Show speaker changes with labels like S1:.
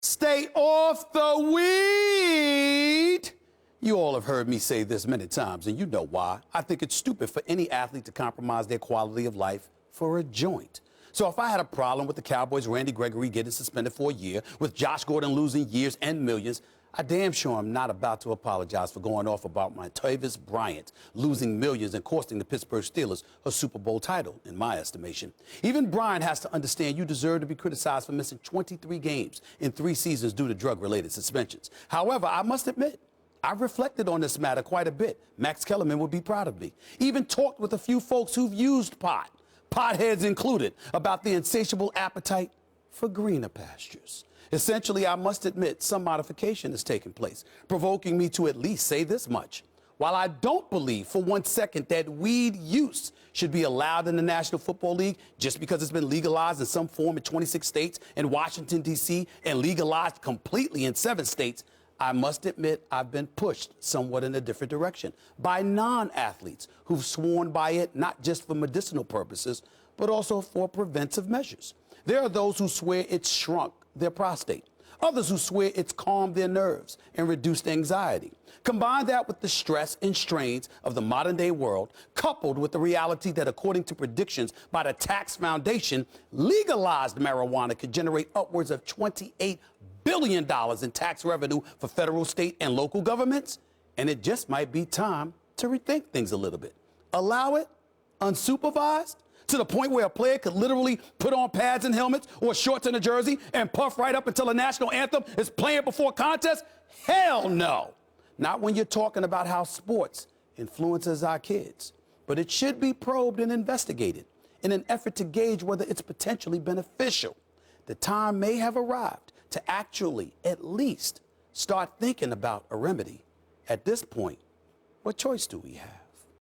S1: Stay off the weed. You all have heard me say this many times, and you know why. I think it's stupid for any athlete to compromise their quality of life for a joint. So if I had a problem with the Cowboys' Randy Gregory getting suspended for a year, with Josh Gordon losing years and millions, I damn sure I'm not about to apologize for going off about Martavis Bryant losing millions and costing the Pittsburgh Steelers a Super Bowl title, in my estimation. Even Bryant has to understand you deserve to be criticized for missing 23 games in 3 seasons due to drug-related suspensions. However, I must admit, I've reflected on this matter quite a bit. Max Kellerman would be proud of me. Even talked with a few folks who've used pot, potheads included, about the insatiable appetite for greener pastures. Essentially, I must admit some modification has taken place, provoking me to at least say this much. While I don't believe for 1 second that weed use should be allowed in the National Football League just because it's been legalized in some form in 26 states and Washington, D.C., and legalized completely in 7 states, I must admit I've been pushed somewhat in a different direction by non-athletes who've sworn by it not just for medicinal purposes, but also for preventive measures. There are those who swear it's shrunk their prostate. Others who swear it's calmed their nerves and reduced anxiety. Combine that with the stress and strains of the modern day world, coupled with the reality that according to predictions by the Tax Foundation, legalized marijuana could generate upwards of $28 billion in tax revenue for federal, state, and local governments. And it just might be time to rethink things a little bit. Allow it unsupervised, to the point where a player could literally put on pads and helmets or shorts and a jersey and puff right up until the national anthem is playing before a contest? Hell no. Not when you're talking about how sports influences our kids. But it should be probed and investigated in an effort to gauge whether it's potentially beneficial. The time may have arrived to actually at least start thinking about a remedy. At this point, what choice do we have?